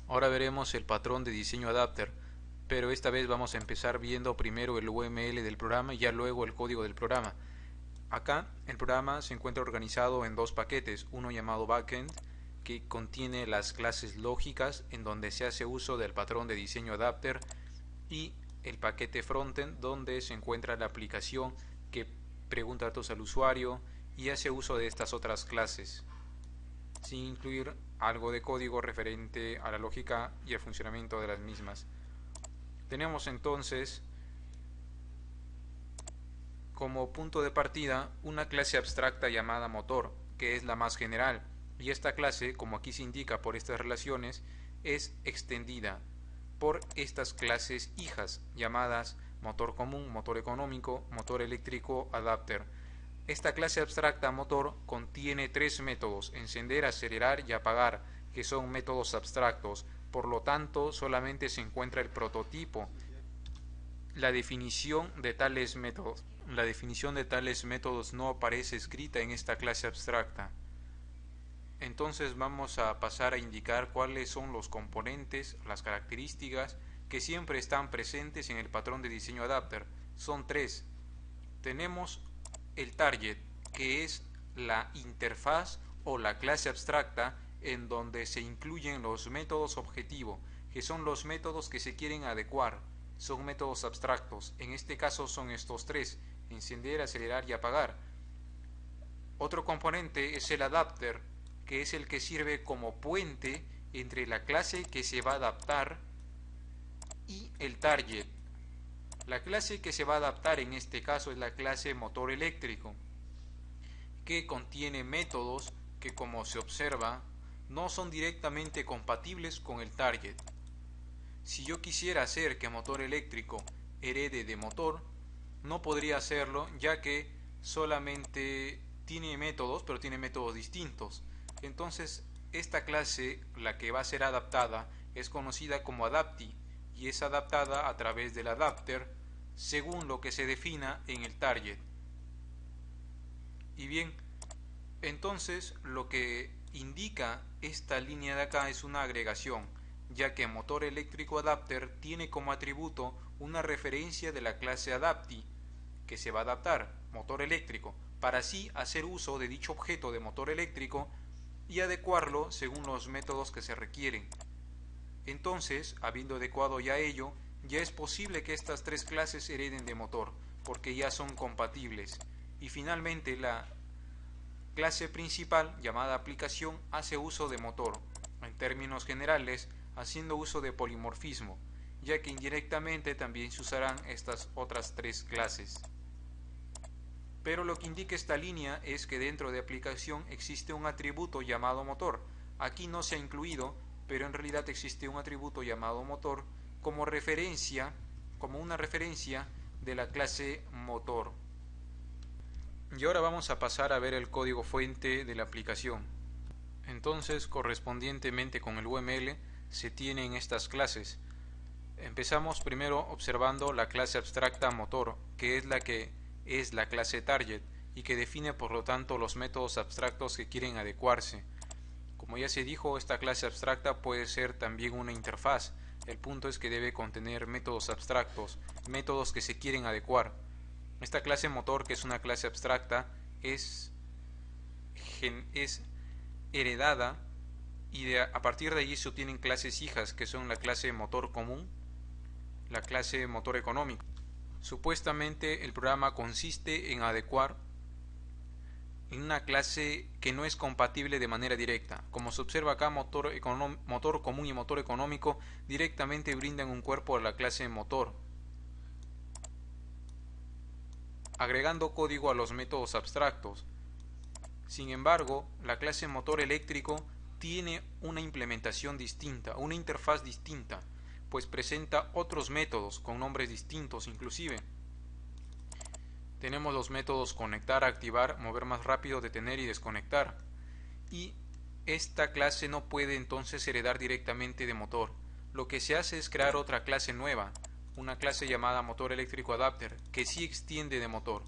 Ahora veremos el patrón de diseño adapter, pero esta vez vamos a empezar viendo primero el UML del programa y ya luego el código del programa. Acá el programa se encuentra organizado en dos paquetes, uno llamado backend, que contiene las clases lógicas en donde se hace uso del patrón de diseño adapter, y el paquete frontend donde se encuentra la aplicación que pregunta datos al usuario y hace uso de estas otras clases, sin incluir algo de código referente a la lógica y el funcionamiento de las mismas. Tenemos entonces como punto de partida una clase abstracta llamada motor, que es la más general, y esta clase, como aquí se indica por estas relaciones, es extendida por estas clases hijas llamadas motor común, motor económico, motor eléctrico, adapter. Esta clase abstracta motor contiene tres métodos: encender, acelerar y apagar, que son métodos abstractos. Por lo tanto, solamente se encuentra el prototipo. La definición de tales métodos no aparece escrita en esta clase abstracta. Entonces vamos a pasar a indicar cuáles son los componentes, las características que siempre están presentes en el patrón de diseño adapter. Son tres. Tenemos el target, que es la interfaz o la clase abstracta en donde se incluyen los métodos objetivo, que son los métodos que se quieren adecuar. Son métodos abstractos. En este caso son estos tres: encender, acelerar y apagar. Otro componente es el adapter, que es el que sirve como puente entre la clase que se va a adaptar y el target. La clase que se va a adaptar en este caso es la clase motor eléctrico, que contiene métodos que, como se observa, no son directamente compatibles con el target. Si yo quisiera hacer que motor eléctrico herede de motor, no podría hacerlo, ya que solamente tiene métodos, pero tiene métodos distintos. Entonces, esta clase, la que va a ser adaptada, es conocida como adapti, y es adaptada a través del adapter según lo que se defina en el target. Y bien, entonces lo que indica esta línea de acá es una agregación, ya que motor eléctrico adapter tiene como atributo una referencia de la clase adapti, que se va a adaptar, motor eléctrico, para así hacer uso de dicho objeto de motor eléctrico y adecuarlo según los métodos que se requieren. Entonces, habiendo adecuado ya ello, ya es posible que estas tres clases hereden de motor, porque ya son compatibles. Y finalmente la clase principal, llamada aplicación, hace uso de motor, en términos generales, haciendo uso de polimorfismo, ya que indirectamente también se usarán estas otras tres clases. Pero lo que indica esta línea es que dentro de aplicación existe un atributo llamado motor. Aquí no se ha incluido, pero en realidad existe un atributo llamado motor como referencia, como una referencia de la clase motor. Y ahora vamos a pasar a ver el código fuente de la aplicación. Entonces, correspondientemente con el UML, se tienen estas clases. Empezamos primero observando la clase abstracta motor, que es la clase target y que define por lo tanto los métodos abstractos que quieren adecuarse. Como ya se dijo, esta clase abstracta puede ser también una interfaz. El punto es que debe contener métodos abstractos, métodos que se quieren adecuar. Esta clase motor, que es una clase abstracta, es heredada, y a partir de allí se obtienen clases hijas, que son la clase motor común, la clase motor económico. Supuestamente el programa consiste en adecuar en una clase que no es compatible de manera directa. Como se observa acá, motor común y motor económico directamente brindan un cuerpo a la clase motor, agregando código a los métodos abstractos. Sin embargo, la clase motor eléctrico tiene una implementación distinta, una interfaz distinta, pues presenta otros métodos con nombres distintos inclusive. Tenemos los métodos conectar, activar, mover más rápido, detener y desconectar. Y esta clase no puede entonces heredar directamente de motor. Lo que se hace es crear otra clase nueva, una clase llamada motor eléctrico adapter, que sí extiende de motor.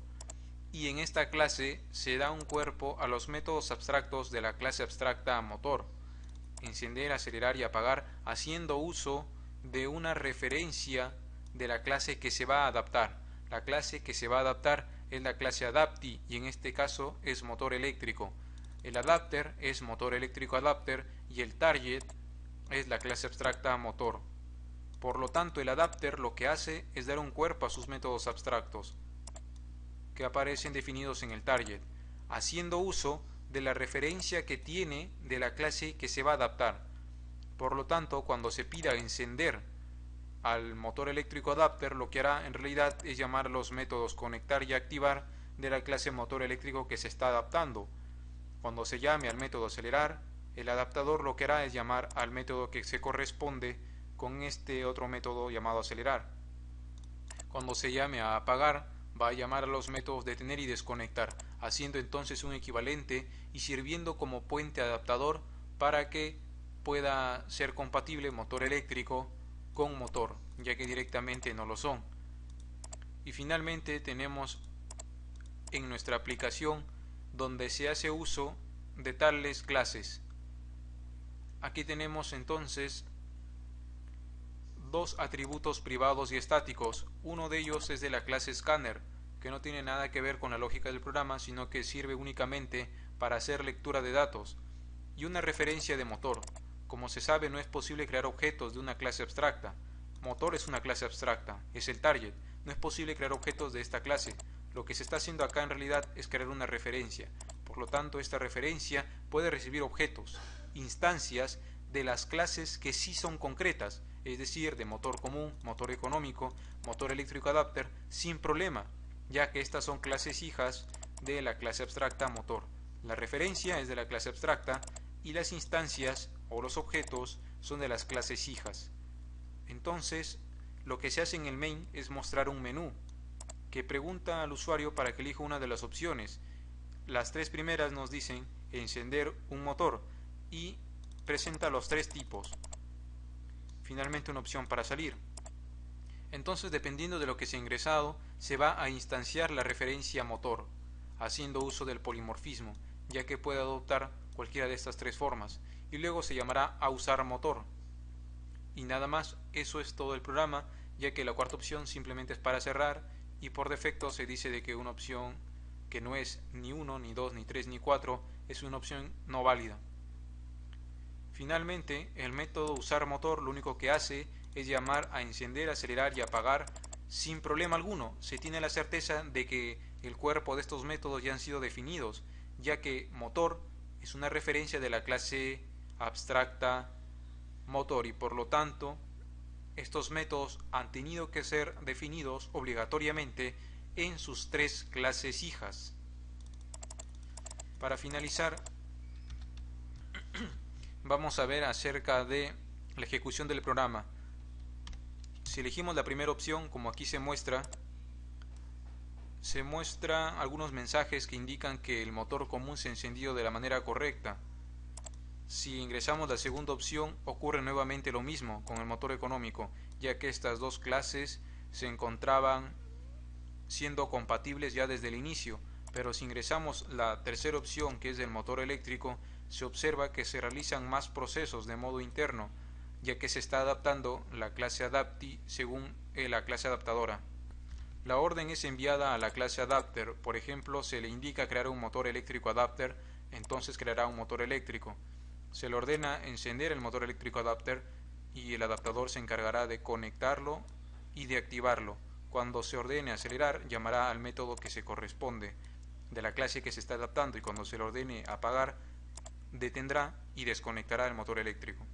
y en esta clase se da un cuerpo a los métodos abstractos de la clase abstracta motor: encender, acelerar y apagar, haciendo uso de una referencia de la clase que se va a adaptar. La clase que se va a adaptar es la clase adapti, y en este caso es motor eléctrico. El adapter es motor eléctrico adapter y el target es la clase abstracta motor. Por lo tanto, el adapter lo que hace es dar un cuerpo a sus métodos abstractos que aparecen definidos en el target, haciendo uso de la referencia que tiene de la clase que se va a adaptar. Por lo tanto, cuando se pida encender al motor eléctrico adapter, lo que hará en realidad es llamar a los métodos conectar y activar de la clase motor eléctrico que se está adaptando. Cuando se llame al método acelerar, el adaptador lo que hará es llamar al método que se corresponde con este otro método llamado acelerar. Cuando se llame a apagar, va a llamar a los métodos detener y desconectar, haciendo entonces un equivalente y sirviendo como puente adaptador para que pueda ser compatible motor eléctrico con motor, ya que directamente no lo son. Y finalmente tenemos en nuestra aplicación donde se hace uso de tales clases. Aquí tenemos entonces dos atributos privados y estáticos. Uno de ellos es de la clase scanner, que no tiene nada que ver con la lógica del programa, sino que sirve únicamente para hacer lectura de datos, y una referencia de motor. Como se sabe, no es posible crear objetos de una clase abstracta. Motor es una clase abstracta, es el target. No es posible crear objetos de esta clase. Lo que se está haciendo acá en realidad es crear una referencia. Por lo tanto, esta referencia puede recibir objetos, instancias de las clases que sí son concretas, es decir, de motor común, motor económico, motor eléctrico adapter, sin problema, ya que estas son clases hijas de la clase abstracta motor. La referencia es de la clase abstracta y las instancias o los objetos son de las clases hijas. Entonces, lo que se hace en el main es mostrar un menú que pregunta al usuario para que elija una de las opciones. Las tres primeras nos dicen encender un motor y presenta los tres tipos. Finalmente, una opción para salir. Entonces, dependiendo de lo que se ha ingresado, se va a instanciar la referencia motor, haciendo uso del polimorfismo, ya que puede adoptar cualquiera de estas tres formas, y luego se llamará a usar motor. Y nada más, eso es todo el programa, ya que la cuarta opción simplemente es para cerrar, y por defecto se dice de que una opción que no es ni 1, ni 2, ni 3, ni 4 es una opción no válida. Finalmente, el método usar motor lo único que hace es llamar a encender, acelerar y apagar sin problema alguno. Se tiene la certeza de que el cuerpo de estos métodos ya han sido definidos, ya que motor es una referencia de la clase abstracta motor, y por lo tanto estos métodos han tenido que ser definidos obligatoriamente en sus tres clases hijas. Para finalizar, vamos a ver acerca de la ejecución del programa. Si elegimos la primera opción, como aquí se muestra algunos mensajes que indican que el motor común se ha encendido de la manera correcta. Si ingresamos la segunda opción, ocurre nuevamente lo mismo con el motor económico, ya que estas dos clases se encontraban siendo compatibles ya desde el inicio. Pero si ingresamos la tercera opción, que es del motor eléctrico, se observa que se realizan más procesos de modo interno, ya que se está adaptando la clase adapti según la clase adaptadora. La orden es enviada a la clase adapter. Por ejemplo, se le indica crear un motor eléctrico adapter, entonces creará un motor eléctrico. Se le ordena encender el motor eléctrico adapter y el adaptador se encargará de conectarlo y de activarlo. Cuando se ordene acelerar, llamará al método que se corresponde de la clase que se está adaptando, y cuando se le ordene apagar, detendrá y desconectará el motor eléctrico.